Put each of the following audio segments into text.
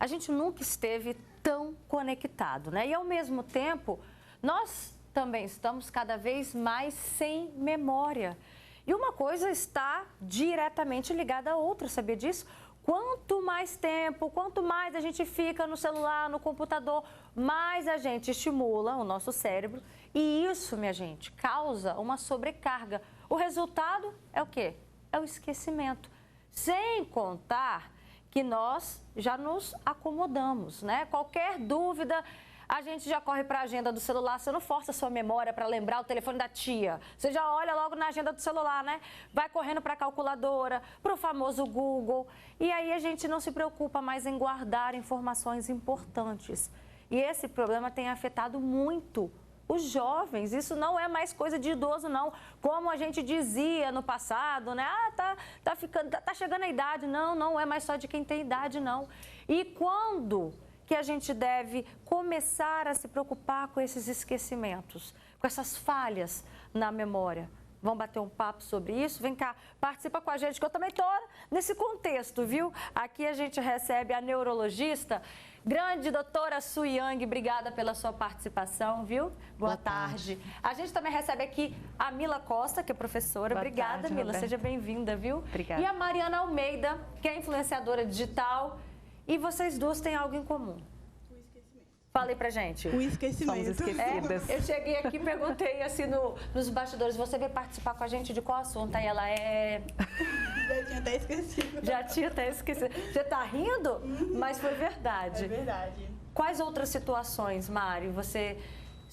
a gente nunca esteve tão conectado, né? E ao mesmo tempo, nós também estamos cada vez mais sem memória. E uma coisa está diretamente ligada à outra, sabia disso? Quanto mais tempo, quanto mais a gente fica no celular, no computador, mais a gente estimula o nosso cérebro. E isso, minha gente, causa uma sobrecarga. O resultado é o quê? É o esquecimento. Sem contar que nós já nos acomodamos, né? Qualquer dúvida, a gente já corre para a agenda do celular, você não força a sua memória para lembrar o telefone da tia. Você já olha logo na agenda do celular, né? Vai correndo para a calculadora, para o famoso Google. E aí a gente não se preocupa mais em guardar informações importantes. E esse problema tem afetado muito os jovens. Isso não é mais coisa de idoso, não. Como a gente dizia no passado, né? Tá chegando a idade. Não, não é mais só de quem tem idade, não. E quando que a gente deve começar a se preocupar com esses esquecimentos, com essas falhas na memória? Vamos bater um papo sobre isso? Vem cá, participa com a gente, que eu também estou nesse contexto, viu? Aqui a gente recebe a neurologista, grande doutora Su Yang, obrigada pela sua participação, viu? Boa tarde. A gente também recebe aqui a Mila Costa, que é professora. Obrigada, tarde, Mila, seja bem-vinda, viu? Obrigada. E a Mariana Almeida, que é influenciadora digital. E vocês duas têm algo em comum. O esquecimento. Falei pra gente. O esquecimento. Somos esquecidas. Eu cheguei aqui e perguntei assim nos bastidores, você veio participar com a gente de qual assunto? Aí ela Já tinha até esquecido. Já tinha até esquecido. Você tá rindo? Mas foi verdade. É verdade. Quais outras situações, Mari, você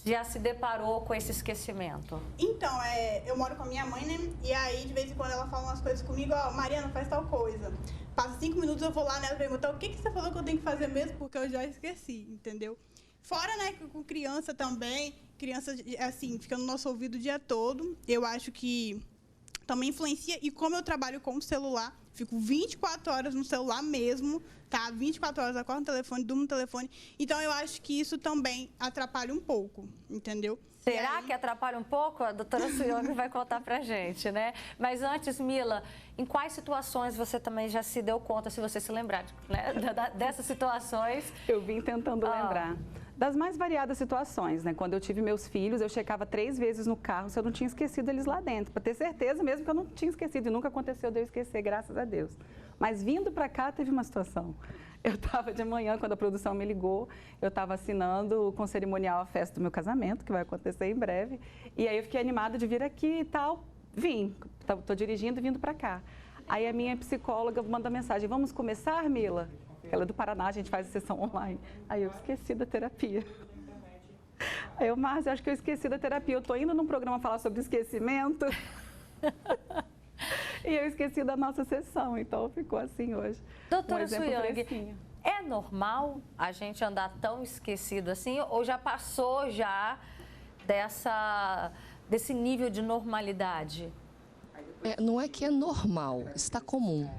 já se deparou com esse esquecimento? Então, eu moro com a minha mãe, né? E aí, de vez em quando, ela fala umas coisas comigo, ó, Mariana, faz tal coisa. Passa 5 minutos, eu vou lá nela perguntar o que você falou que eu tenho que fazer mesmo, porque eu já esqueci, entendeu? Fora, né, com criança também, criança, assim, fica no nosso ouvido o dia todo, eu acho que também influencia. E como eu trabalho com o celular, fico 24 horas no celular mesmo, tá? 24 horas, acordo no telefone, durmo no telefone. Então, eu acho que isso também atrapalha um pouco, entendeu? Será que atrapalha um pouco? A doutora Su Yang vai contar pra gente, né? Mas antes, Mila, em quais situações você também já se deu conta, se você se lembrar, né? Dessas situações? Eu vim tentando lembrar. Das mais variadas situações, né? Quando eu tive meus filhos, eu checava 3 vezes no carro se eu não tinha esquecido eles lá dentro, para ter certeza mesmo que eu não tinha esquecido, e nunca aconteceu de eu esquecer, graças a Deus. Mas vindo para cá, teve uma situação. Eu estava de manhã, quando a produção me ligou, eu estava assinando com cerimonial a festa do meu casamento, que vai acontecer em breve, e aí eu fiquei animada de vir aqui e tal, vim, estou dirigindo e vindo para cá. Aí a minha psicóloga manda mensagem, vamos começar, Mila? Ela é do Paraná, a gente faz sessão online. Aí eu esqueci da terapia. Aí eu, Márcia, acho que eu esqueci da terapia. Eu estou indo num programa falar sobre esquecimento. E eu esqueci da nossa sessão, então ficou assim hoje. Doutora Su Yang, é normal a gente andar tão esquecido assim ou já passou desse nível de normalidade? Não é que é normal, está comum.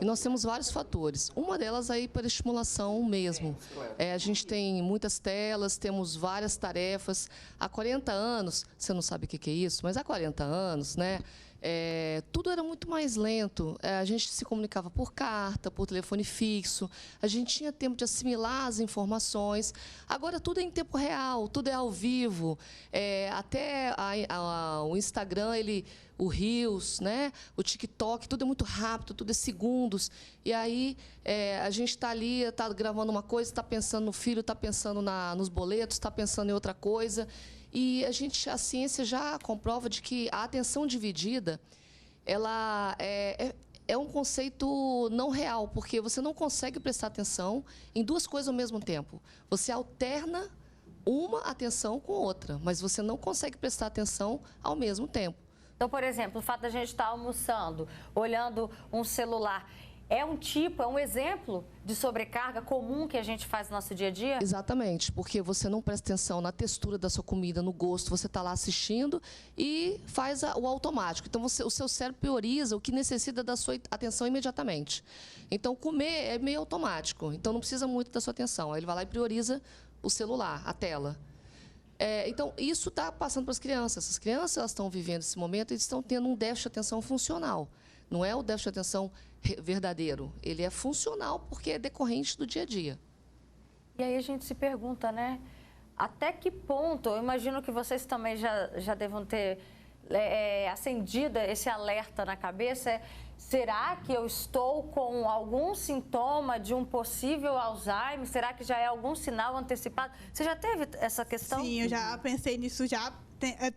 E nós temos vários fatores. Uma delas aí para estimulação mesmo. A gente tem muitas telas, temos várias tarefas. Há 40 anos, você não sabe o que é isso, mas há 40 anos, né? Tudo era muito mais lento. A gente se comunicava por carta, por telefone fixo. A gente tinha tempo de assimilar as informações. Agora tudo é em tempo real, tudo é ao vivo. Até o Instagram, o Reels, né? O TikTok, tudo é muito rápido, tudo é segundos. E aí a gente está ali, está gravando uma coisa, está pensando no filho, está pensando nos boletos, está pensando em outra coisa. E a ciência já comprova de que a atenção dividida, ela é um conceito não real, porque você não consegue prestar atenção em 2 coisas ao mesmo tempo. Você alterna uma atenção com outra, mas você não consegue prestar atenção ao mesmo tempo. Então, por exemplo, o fato da gente estar almoçando, olhando um celular, é um exemplo de sobrecarga comum que a gente faz no nosso dia a dia? Exatamente, porque você não presta atenção na textura da sua comida, no gosto, você está lá assistindo e faz o automático. Então, o seu cérebro prioriza o que necessita da sua atenção imediatamente. Então, comer é meio automático, então não precisa muito da sua atenção. Aí ele vai lá e prioriza o celular, a tela. Então, isso está passando para as crianças. As crianças elas estão vivendo esse momento e estão tendo um déficit de atenção funcional. Não é o déficit de atenção verdadeiro, ele é funcional porque é decorrente do dia a dia. E aí a gente se pergunta, né? Até que ponto, eu imagino que vocês também já devam ter acendido esse alerta na cabeça, será que eu estou com algum sintoma de um possível Alzheimer? Será que já é algum sinal antecipado? Você já teve essa questão? Sim, eu já pensei nisso já.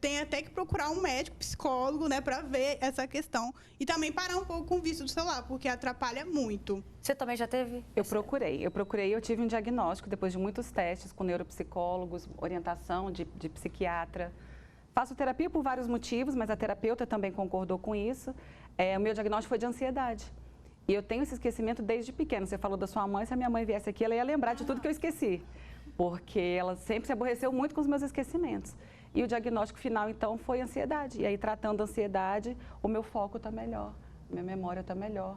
Tem até que procurar um médico, psicólogo, né, para ver essa questão. E também parar um pouco com o vício do celular, porque atrapalha muito. Você também já teve? Eu tive um diagnóstico depois de muitos testes com neuropsicólogos, orientação de psiquiatra. Faço terapia por vários motivos, mas a terapeuta também concordou com isso. O meu diagnóstico foi de ansiedade. E eu tenho esse esquecimento desde pequeno. Você falou da sua mãe, se a minha mãe viesse aqui, ela ia lembrar de tudo que eu esqueci. Porque ela sempre se aborreceu muito com os meus esquecimentos. E o diagnóstico final, então, foi ansiedade. E aí, tratando a ansiedade, o meu foco está melhor, minha memória está melhor.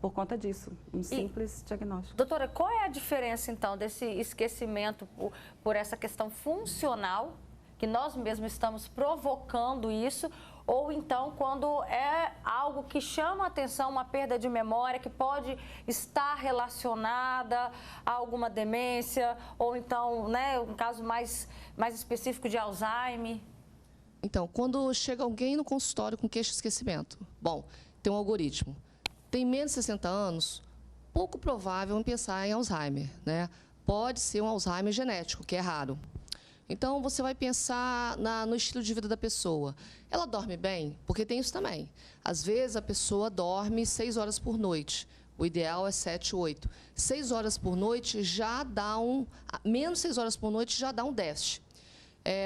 Por conta disso, um simples diagnóstico. Doutora, qual é a diferença, então, desse esquecimento por essa questão funcional, que nós mesmos estamos provocando isso, ou então quando é algo que chama a atenção, uma perda de memória, que pode estar relacionada a alguma demência, ou então, né, um caso mais específico de Alzheimer? Então, quando chega alguém no consultório com queixa de esquecimento, bom, tem um algoritmo. Tem menos de 60 anos, pouco provável em pensar em Alzheimer, né? Pode ser um Alzheimer genético, que é raro. Então, você vai pensar no estilo de vida da pessoa. Ela dorme bem? Porque tem isso também. Às vezes, a pessoa dorme 6 horas por noite. O ideal é 7, 8. 6 horas por noite já dá menos 6 horas por noite já dá um déficit.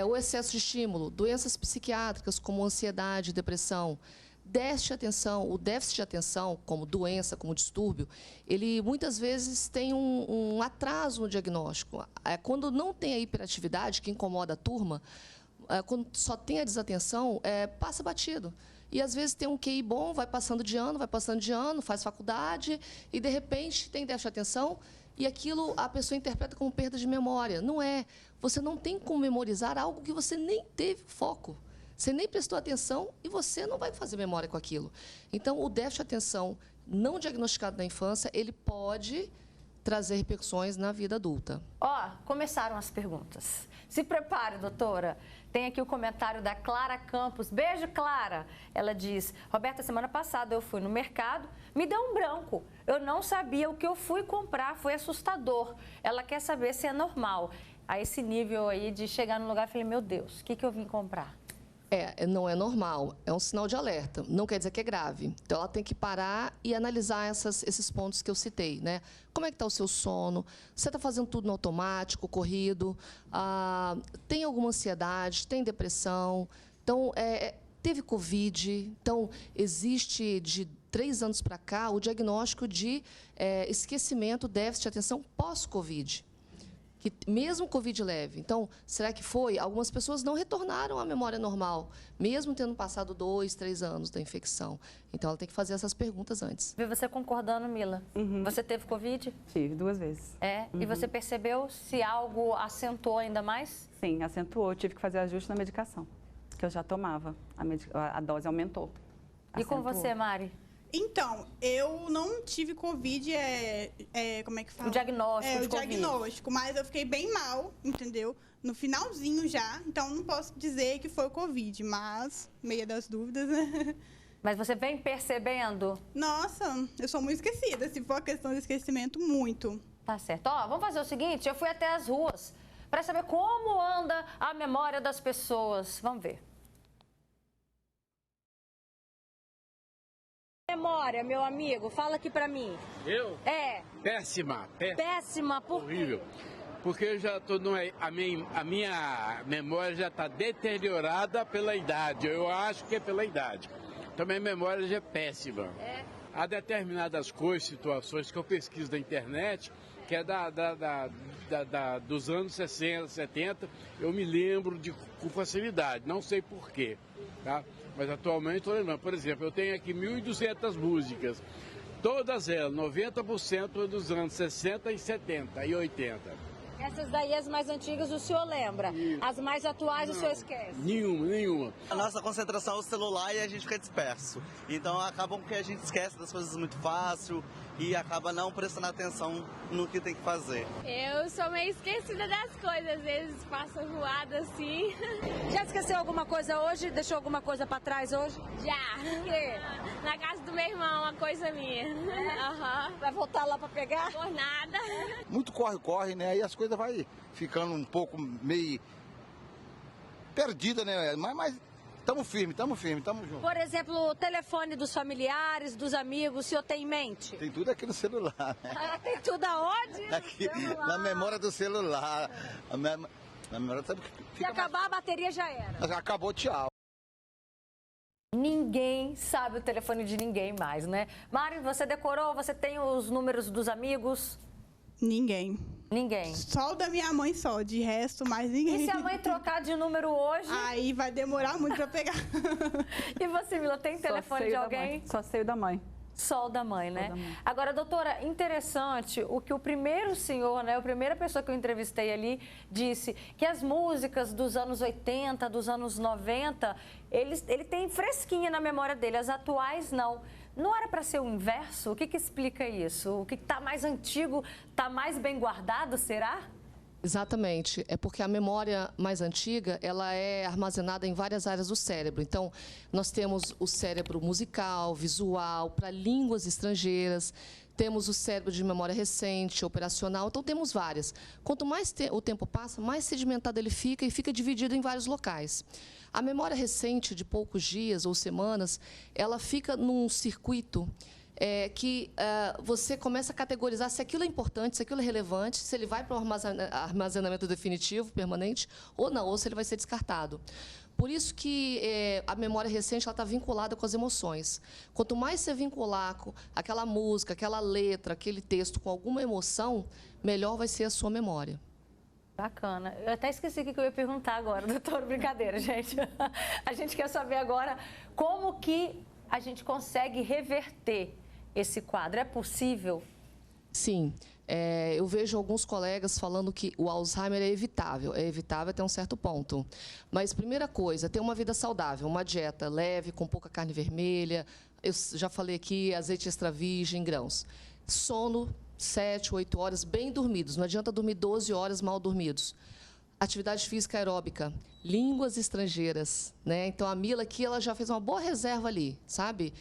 O excesso de estímulo, doenças psiquiátricas como ansiedade, depressão. O déficit de atenção, como doença, como distúrbio, ele muitas vezes tem um atraso no diagnóstico. Quando não tem a hiperatividade, que incomoda a turma, quando só tem a desatenção, passa batido. E, às vezes, tem um QI bom, vai passando de ano, faz faculdade, e, de repente, tem déficit de atenção, e aquilo a pessoa interpreta como perda de memória. Não é. Você não tem como memorizar algo que você nem teve foco. Você nem prestou atenção e você não vai fazer memória com aquilo. Então, o déficit de atenção não diagnosticado na infância, ele pode trazer repercussões na vida adulta. Começaram as perguntas. Se prepare, doutora. Tem aqui o comentário da Clara Campos. Beijo, Clara. Ela diz, Roberta, semana passada eu fui no mercado, me deu um branco. Eu não sabia o que eu fui comprar, foi assustador. Ela quer saber se é normal. A esse nível aí de chegar no lugar, eu falei, meu Deus, o que eu vim comprar? Não é normal, é um sinal de alerta, não quer dizer que é grave. Então, ela tem que parar e analisar esses pontos que eu citei, né? Como é que está o seu sono? Você está fazendo tudo no automático, corrido? Tem alguma ansiedade? Tem depressão? Então, teve Covid? Então, existe de 3 anos para cá o diagnóstico de esquecimento, déficit de atenção pós-Covid. Que mesmo Covid leve. Então, será que foi? Algumas pessoas não retornaram à memória normal, mesmo tendo passado 2, 3 anos da infecção. Então, ela tem que fazer essas perguntas antes. Vi você concordando, Mila. Uhum. Você teve Covid? Tive 2 vezes. E você percebeu se algo acentuou ainda mais? Sim, acentuou. Eu tive que fazer ajuste na medicação, que eu já tomava. A dose aumentou. E com você, Mari? Então, eu não tive Covid, como é que fala? O diagnóstico de Covid. Diagnóstico, mas eu fiquei bem mal, entendeu? No finalzinho já, então não posso dizer que foi o Covid, mas meia das dúvidas, né? Mas você vem percebendo? Nossa, eu sou muito esquecida, se for a questão de esquecimento, muito. Tá certo. Vamos fazer o seguinte, eu fui até as ruas para saber como anda a memória das pessoas. Vamos ver. Memória, meu amigo, fala aqui pra mim. Eu? Péssima. Péssima, por quê? Horrível. Porque eu já tô a minha memória já está deteriorada pela idade. Eu acho que é pela idade. Então minha memória já é péssima. Há determinadas coisas, situações que eu pesquiso na internet, que é dos anos 60, 70, eu me lembro com facilidade, não sei porquê, tá? Mas atualmente estou lembrando. Por exemplo, eu tenho aqui 1.200 músicas, todas elas, 90% dos anos 60 e 70 e 80. Essas daí, as mais antigas, o senhor lembra? Isso. As mais atuais, o senhor esquece? Nenhuma. A nossa concentração é o celular e a gente fica disperso. Então acabam que a gente esquece das coisas muito fácil e acaba não prestando atenção no que tem que fazer. Eu sou meio esquecida das coisas, às vezes passo voada assim. Já esqueceu alguma coisa hoje? Deixou alguma coisa pra trás hoje? Já. O quê? Na casa do meu irmão, uma coisa minha. Vai voltar lá pra pegar? Por nada. Muito corre, né? Aí as coisas vai ficando um pouco meio perdida, né? Mas estamos firmes, estamos juntos. Por exemplo, o telefone dos familiares, dos amigos, o senhor tem em mente? Tem tudo aqui no celular. Ah, tem tudo aonde? Aqui, na memória do celular. Na memória, sabe que Se acabar a bateria já era. Acabou, tchau. Ninguém sabe o telefone de ninguém mais, né? Mari, você decorou? Você tem os números dos amigos? Ninguém. Ninguém. Só o da minha mãe só, de resto, mais ninguém. E se a mãe trocar de número hoje? Aí vai demorar muito pra pegar. E você, Mila, tem telefone de alguém? Só sei o da mãe. Só o da mãe, né? Da mãe. Agora, doutora, interessante o que o primeiro senhor, né, a primeira pessoa que eu entrevistei ali, disse que as músicas dos anos 80, dos anos 90, ele tem fresquinha na memória dele, as atuais não. Não era para ser o inverso? O que explica isso? O que está mais antigo está mais bem guardado, será? Exatamente. É porque a memória mais antiga, ela é armazenada em várias áreas do cérebro. Então, nós temos o cérebro musical, visual, para línguas estrangeiras, temos o cérebro de memória recente, operacional, então temos várias. Quanto mais o tempo passa, mais sedimentado ele fica e fica dividido em vários locais. A memória recente, de poucos dias ou semanas, ela fica num circuito que você começa a categorizar se aquilo é importante, se aquilo é relevante, se ele vai para o armazenamento definitivo, permanente, ou não, ou se ele vai ser descartado. Por isso que a memória recente está vinculada com as emoções. Quanto mais você vincular com aquela música, aquela letra, aquele texto com alguma emoção, melhor vai ser a sua memória. Bacana. Eu até esqueci o que eu ia perguntar agora, doutor. Brincadeira, gente. A gente quer saber agora como que a gente consegue reverter esse quadro. É possível? Sim. Eu vejo alguns colegas falando que o Alzheimer é evitável até um certo ponto. Mas, primeira coisa, ter uma vida saudável, uma dieta leve, com pouca carne vermelha, eu já falei aqui, azeite extra virgem, grãos. Sono, 7, 8 horas, bem dormidos, não adianta dormir 12 horas mal dormidos. Atividade física aeróbica, línguas estrangeiras, né? Então, a Mila aqui, ela já fez uma boa reserva ali, sabe?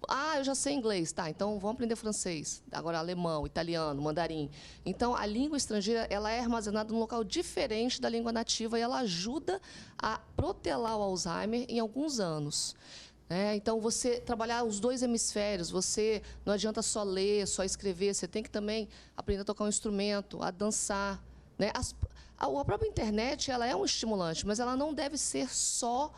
Ah, eu já sei inglês, tá, então vamos aprender francês, agora alemão, italiano, mandarim. Então, a língua estrangeira, ela é armazenada num local diferente da língua nativa e ela ajuda a protelar o Alzheimer em alguns anos. Então, você trabalhar os dois hemisférios, você não adianta só ler, só escrever, você tem que também aprender a tocar um instrumento, a dançar, né? A própria internet, ela é um estimulante, mas ela não deve ser só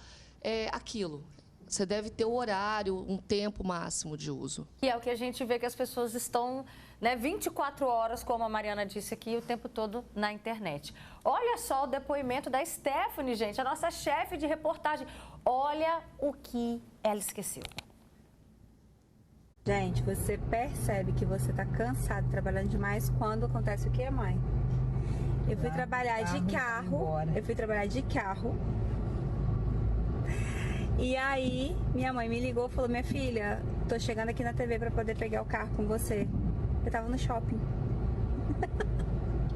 aquilo. Você deve ter o horário, um tempo máximo de uso. E é o que a gente vê que as pessoas estão, né, 24 horas, como a Mariana disse aqui, o tempo todo na internet. Olha só o depoimento da Stephanie, gente, a nossa chefe de reportagem. Olha o que ela esqueceu. Gente, você percebe que você está cansado, trabalhando demais quando acontece o que, mãe? Eu fui trabalhar de carro. E aí, minha mãe me ligou e falou: minha filha, tô chegando aqui na TV para poder pegar o carro com você. Eu tava no shopping.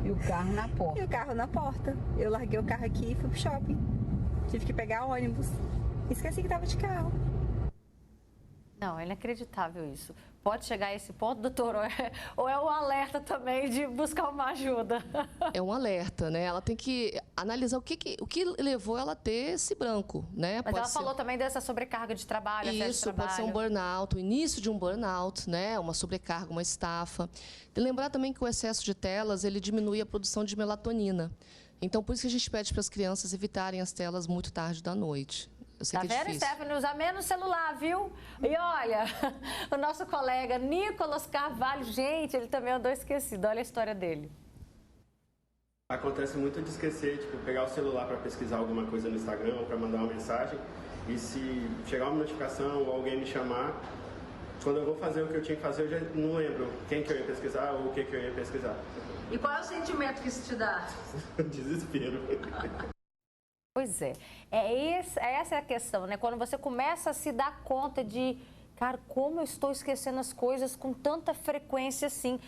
E o carro na porta? E o carro na porta. Eu larguei o carro aqui e fui pro shopping. Tive que pegar ônibus. Esqueci que tava de carro. Não, é inacreditável isso. Pode chegar a esse ponto, doutor? Ou é um alerta também de buscar uma ajuda? É um alerta, né? Ela tem que analisar o que levou ela a ter esse branco, né? Mas ela falou também dessa sobrecarga de trabalho, Isso, pode ser um burnout, o início de um burnout, né? Uma sobrecarga, uma estafa. E lembrar também que o excesso de telas, ele diminui a produção de melatonina. Então, por isso que a gente pede para as crianças evitarem as telas muito tarde da noite. Eu sei que é vendo, difícil. Stephanie? Usa menos celular, viu? E olha, o nosso colega Nicolas Carvalho, gente, ele também andou esquecido. Olha a história dele. Acontece muito de esquecer, tipo, pegar o celular para pesquisar alguma coisa no Instagram ou para mandar uma mensagem. E se chegar uma notificação ou alguém me chamar, quando eu vou fazer o que eu tinha que fazer, eu já não lembro quem que eu ia pesquisar ou o que eu ia pesquisar. E qual é o sentimento que isso te dá? Desespero. Pois é. Essa é a questão, né? Quando você começa a se dar conta de Cara, como eu estou esquecendo as coisas com tanta frequência assim.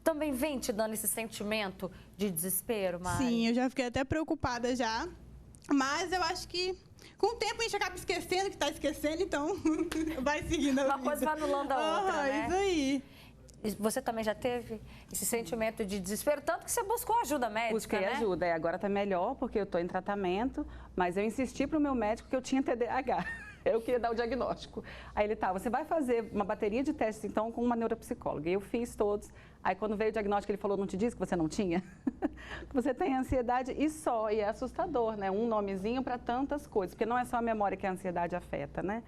Também vem te dando esse sentimento de desespero, Mari? Sim, eu já fiquei até preocupada já. Mas eu acho que com o tempo a gente acaba esquecendo que tá esquecendo, então vai seguindo a vida. Uma coisa vai anulando a outra, né? Isso aí. Você também já teve esse sentimento de desespero? Tanto que você buscou ajuda médica, Busquei né? ajuda. Agora tá melhor, porque eu tô em tratamento, mas eu insisti pro meu médico que eu tinha TDAH. Eu queria dar o diagnóstico. Aí ele você vai fazer uma bateria de testes, então, com uma neuropsicóloga. E eu fiz todos. Aí, quando veio o diagnóstico, ele falou, não te disse que você não tinha? Que você tem ansiedade e só. E é assustador, né? Um nomezinho para tantas coisas. Porque não é só a memória que a ansiedade afeta, né?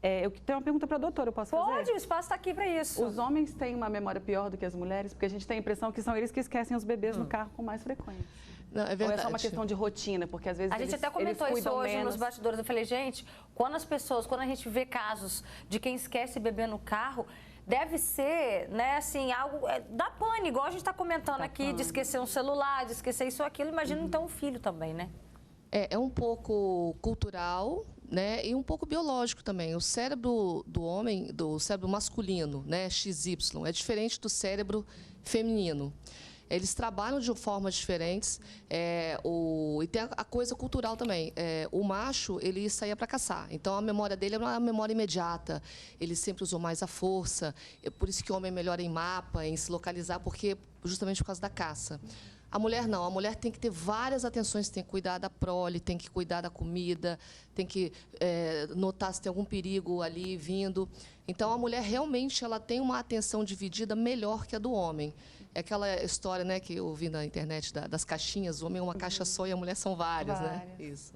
Eu tenho uma pergunta para a doutora, eu posso fazer? Pode, o espaço está aqui para isso. Os homens têm uma memória pior do que as mulheres? Porque a gente tem a impressão que são eles que esquecem os bebês no carro com mais frequência. Não, é verdade. Ou é só uma questão de rotina, porque às vezes a gente até comentou isso hoje nos bastidores. Eu falei, gente, quando a gente vê casos de quem esquece bebê no carro, deve ser, né, assim, algo dá pane, igual a gente está comentando aqui, de esquecer um celular, de esquecer isso ou aquilo. Imagina então um filho também, né? É um pouco cultural, né, e um pouco biológico também. O cérebro do homem, do cérebro masculino, né, XY, é diferente do cérebro feminino. Eles trabalham de formas diferentes e tem a coisa cultural também. O macho, ele saía para caçar, então a memória dele é uma memória imediata. Ele sempre usou mais a força, por isso que o homem é melhor em mapa, em se localizar, justamente por causa da caça. A mulher não, a mulher tem que ter várias atenções, tem que cuidar da prole, tem que cuidar da comida, tem que notar se tem algum perigo ali vindo. Então, a mulher realmente ela tem uma atenção dividida melhor que a do homem. É aquela história, né, que eu ouvi na internet das caixinhas, o homem é uma caixa só e a mulher são várias, né? Isso.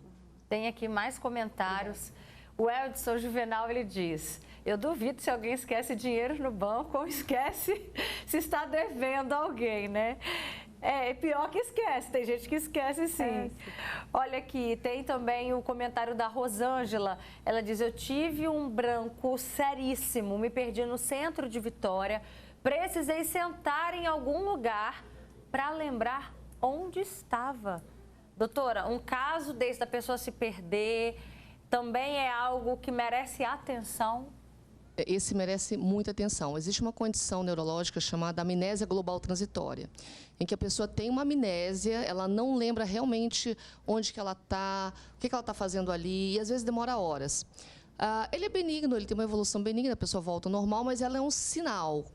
Tem aqui mais comentários. O Edson Juvenal, ele diz, eu duvido se alguém esquece dinheiro no banco ou esquece se está devendo alguém, né? Pior que esquece, tem gente que esquece sim. Olha aqui, tem também o comentário da Rosângela. Ela diz, eu tive um branco seríssimo, me perdi no centro de Vitória, precisei sentar em algum lugar para lembrar onde estava. Doutora, um caso desse da pessoa se perder também é algo que merece atenção? Esse merece muita atenção. Existe uma condição neurológica chamada amnésia global transitória, em que a pessoa tem uma amnésia, ela não lembra realmente onde que ela está, o que ela está fazendo ali, e às vezes demora horas. Ele é benigno, ele tem uma evolução benigna, a pessoa volta ao normal, mas ela é um sinal.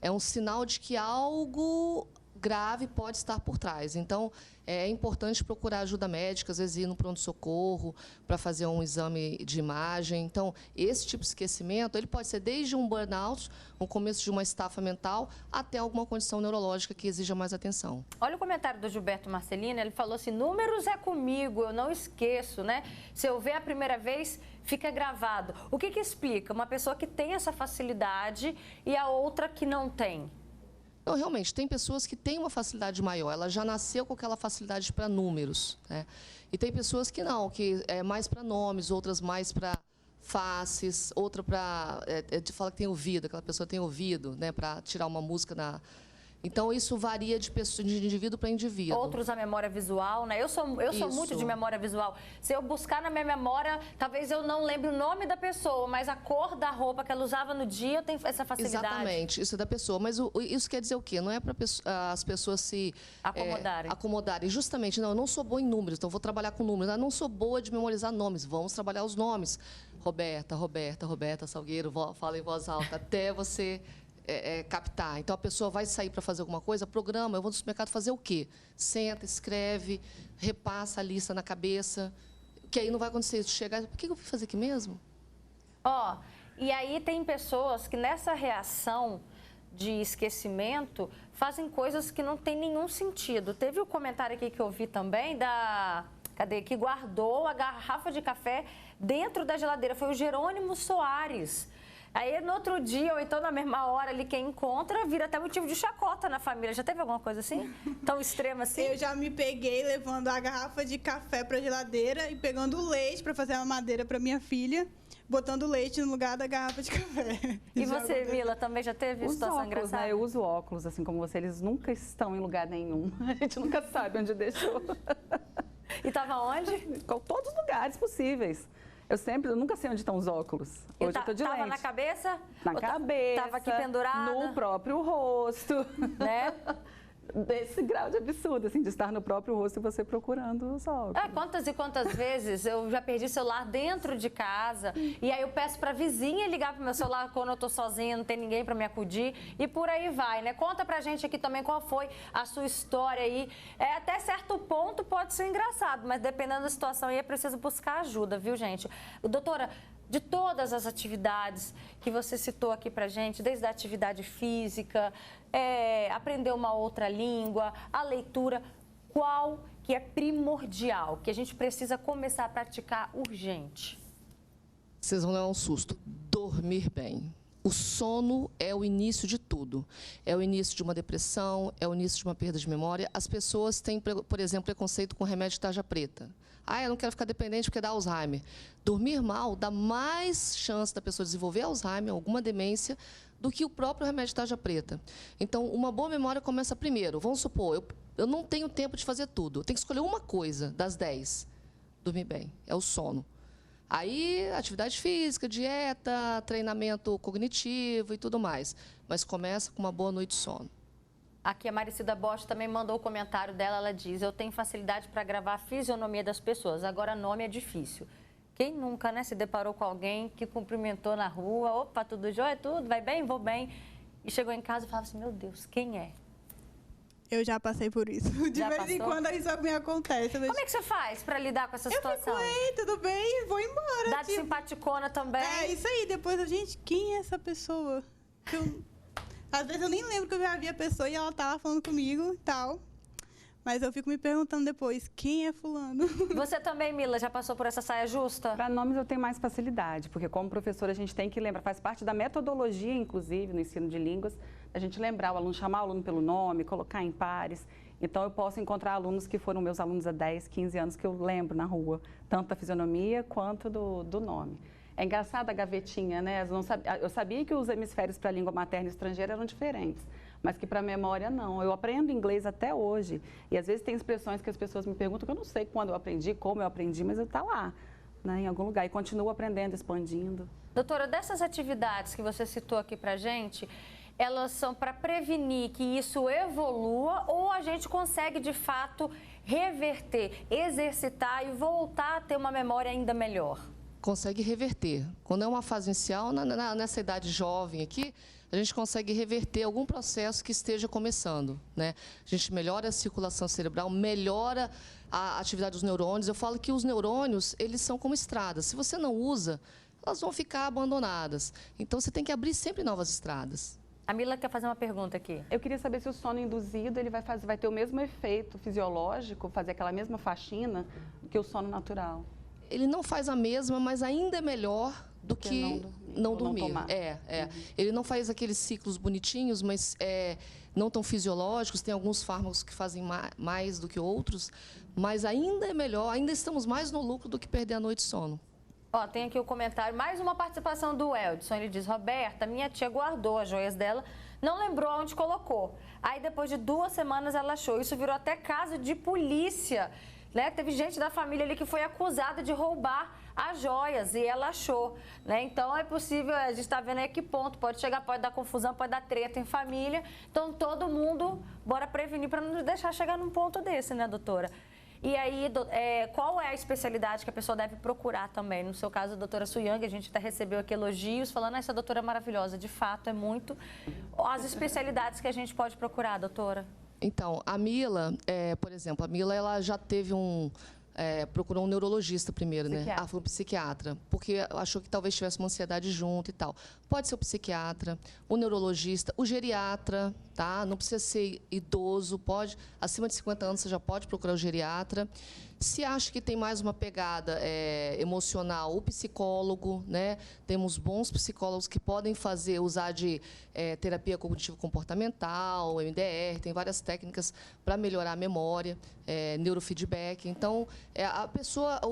É um sinal de que algo grave pode estar por trás. Então, é importante procurar ajuda médica, às vezes ir no pronto-socorro para fazer um exame de imagem. Então, esse tipo de esquecimento, ele pode ser desde um burnout, um começo de uma estafa mental, até alguma condição neurológica que exija mais atenção. Olha o comentário do Gilberto Marcelino, ele falou assim, números é comigo, eu não esqueço, né? Se eu ver a primeira vez, fica gravado. O que explica? Uma pessoa que tem essa facilidade e a outra que não tem? Não, realmente, tem pessoas que têm uma facilidade maior, ela já nasceu com aquela facilidade para números, né? E tem pessoas que não, que é mais para nomes, outras mais para faces, outra para... fala que tem ouvido, aquela pessoa tem ouvido, né, para tirar uma música na... Então, isso varia de indivíduo para indivíduo. Outros a memória visual, né? Eu sou muito de memória visual. Se eu buscar na minha memória, talvez eu não lembre o nome da pessoa, mas a cor da roupa que ela usava no dia, eu tenho essa facilidade. Exatamente, isso é da pessoa. Mas isso quer dizer o quê? Não é para as pessoas se... acomodarem. Justamente, não, eu não sou boa em números, então vou trabalhar com números. Eu não sou boa de memorizar nomes, vamos trabalhar os nomes. Roberta Salgueiro, fala em voz alta, até você... captar. Então, a pessoa vai sair para fazer alguma coisa, programa, eu vou no supermercado fazer o quê? Senta, escreve, repassa a lista na cabeça, que aí não vai acontecer isso. Chegar, por que eu fui fazer aqui mesmo? E aí tem pessoas que nessa reação de esquecimento fazem coisas que não tem nenhum sentido. Teve um comentário aqui que eu vi também que guardou a garrafa de café dentro da geladeira. Foi o Jerônimo Soares. Aí, no outro dia, ou então na mesma hora ali, quem encontra, vira até motivo de chacota na família. Já teve alguma coisa assim? Tão extrema assim? Eu já me peguei levando a garrafa de café para a geladeira e pegando o leite para fazer a mamadeira para minha filha, botando leite no lugar da garrafa de café. E você, Mila, também já teve situação engraçada? Né? Eu uso óculos, assim como você, eles nunca estão em lugar nenhum. A gente nunca sabe onde deixou. E estava onde? Em todos os lugares possíveis. Eu nunca sei onde estão os óculos. Hoje eu tô de lente. Tava na cabeça? Na cabeça. Tava aqui pendurada? No próprio rosto. Né? Desse grau de absurdo, assim, de estar no próprio rosto e você procurando os óculos. Quantas e quantas vezes eu já perdi celular dentro de casa e aí eu peço pra vizinha ligar pro meu celular quando eu tô sozinha, não tem ninguém pra me acudir e por aí vai, né? Conta pra gente aqui também qual foi a sua história aí. Até certo ponto pode ser engraçado, mas dependendo da situação aí é preciso buscar ajuda, viu, gente? Doutora, de todas as atividades que você citou aqui pra gente, desde a atividade física, aprender uma outra língua, a leitura, qual que é primordial, que a gente precisa começar a praticar urgente? Vocês vão levar um susto. Dormir bem. O sono é o início de tudo. É o início de uma depressão, é o início de uma perda de memória. As pessoas têm, por exemplo, preconceito com remédio de tarja preta. Eu não quero ficar dependente porque dá Alzheimer. Dormir mal dá mais chance da pessoa desenvolver Alzheimer, alguma demência, do que o próprio remédio de tarja preta. Então, uma boa memória começa primeiro. Vamos supor, eu não tenho tempo de fazer tudo. Eu tenho que escolher uma coisa das 10. Dormir bem, é o sono. Aí, atividade física, dieta, treinamento cognitivo e tudo mais. Mas começa com uma boa noite de sono. Aqui a Maricida Bosch também mandou o comentário dela, ela diz: eu tenho facilidade para gravar a fisionomia das pessoas, agora nome é difícil. Quem nunca, né, se deparou com alguém que cumprimentou na rua, opa, tudo jóia, tudo, vai bem, vou bem, e chegou em casa e falava assim, meu Deus, quem é? Eu já passei por isso. De vez em quando isso me acontece. Como é que você faz para lidar com essa situação? Eu fico, tudo bem, vou embora. Dá de simpaticona também? É, isso aí. Depois, gente, quem é essa pessoa? Às vezes eu nem lembro que eu já vi a pessoa e ela tava falando comigo e tal. Mas eu fico me perguntando depois, quem é fulano? Você também, Mila, já passou por essa saia justa? Para nomes eu tenho mais facilidade, porque como professora a gente tem que lembrar, faz parte da metodologia, inclusive, no ensino de línguas, a gente lembrar o aluno, chamar o aluno pelo nome, colocar em pares. Então eu posso encontrar alunos que foram meus alunos há 10, 15 anos que eu lembro na rua, tanto da fisionomia quanto do nome. É engraçado a gavetinha, né? Eu sabia que os hemisférios para a língua materna e estrangeira eram diferentes, mas que para a memória não. Eu aprendo inglês até hoje e às vezes tem expressões que as pessoas me perguntam que eu não sei quando eu aprendi, como eu aprendi, mas está lá, né, em algum lugar e continuo aprendendo, expandindo. Doutora, dessas atividades que você citou aqui para a gente, elas são para prevenir que isso evolua ou a gente consegue de fato reverter, exercitar e voltar a ter uma memória ainda melhor? Consegue reverter. Quando é uma fase inicial, nessa idade jovem aqui, a gente consegue reverter algum processo que esteja começando, né? A gente melhora a circulação cerebral, melhora a atividade dos neurônios. Eu falo que os neurônios, eles são como estradas. Se você não usa, elas vão ficar abandonadas. Então, você tem que abrir sempre novas estradas. A Mila quer fazer uma pergunta aqui. Eu queria saber se o sono induzido ele vai ter o mesmo efeito fisiológico, fazer aquela mesma faxina, que o sono natural. Ele não faz a mesma, mas ainda é melhor do que não dormir. Ele não faz aqueles ciclos bonitinhos, mas não tão fisiológicos. Tem alguns fármacos que fazem mais do que outros, mas ainda é melhor, ainda estamos mais no lucro do que perder a noite de sono. Ó, tem aqui o comentário, mais uma participação do Eldson. Ele diz: Roberta, minha tia guardou as joias dela, não lembrou onde colocou. Aí depois de 2 semanas ela achou. Isso virou até caso de polícia. Né? Teve gente da família ali que foi acusada de roubar as joias e ela achou, né? Então é possível, a gente está vendo aí que ponto pode chegar, pode dar confusão, pode dar treta em família. Então todo mundo, bora prevenir para não deixar chegar num ponto desse, né, doutora? E aí, qual é a especialidade que a pessoa deve procurar também? No seu caso, a doutora Suyang, a gente até recebeu aqui elogios falando, essa doutora é maravilhosa, de fato, é muito. As especialidades que a gente pode procurar, doutora? Então, a Mila, por exemplo, a Mila ela já teve procurou um neurologista primeiro, né? Foi um psiquiatra, porque achou que talvez tivesse uma ansiedade junto e tal. Pode ser o psiquiatra, o neurologista, o geriatra, tá? Não precisa ser idoso, pode, acima de 50 anos você já pode procurar o geriatra. Se acha que tem mais uma pegada emocional, o psicólogo, né? Temos bons psicólogos que podem usar de terapia cognitivo-comportamental, MDR, tem várias técnicas para melhorar a memória, neurofeedback. Então,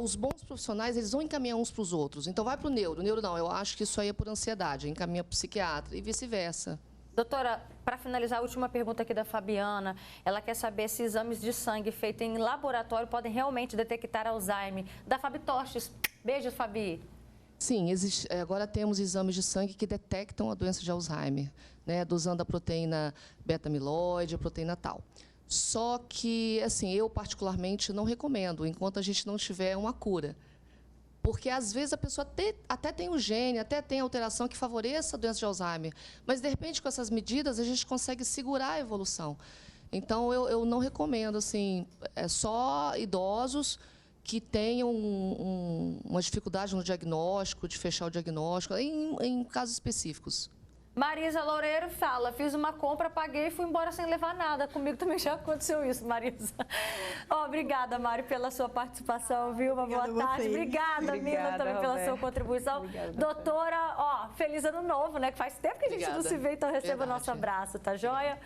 os bons profissionais, eles vão encaminhar uns para os outros. Então, vai para o neuro. Não, eu acho que isso aí é por ansiedade, encaminha para o psiquiatra e vice-versa. Doutora, para finalizar, a última pergunta aqui da Fabiana. Ela quer saber se exames de sangue feitos em laboratório podem realmente detectar Alzheimer. Da Fabi Tostes. Beijos, Fabi. Sim, agora temos exames de sangue que detectam a doença de Alzheimer, né, dosando a proteína beta-amiloide, a proteína tal. Só que, assim, eu particularmente não recomendo, enquanto a gente não tiver uma cura. Porque, às vezes, a pessoa até tem um gene, até tem alteração que favoreça a doença de Alzheimer, mas, de repente, com essas medidas, a gente consegue segurar a evolução. Então, eu não recomendo, assim, só idosos que tenham uma dificuldade no diagnóstico, de fechar o diagnóstico, em casos específicos. Marisa Loureiro fala, fiz uma compra, paguei e fui embora sem levar nada. Comigo também já aconteceu isso, Marisa. Obrigada, Mari, pela sua participação, viu? Uma boa tarde. Obrigada, Mila, também pela sua contribuição. Obrigada, doutora, feliz ano novo, né? Que faz tempo que a gente não se vê, então receba o nosso abraço, tá joia?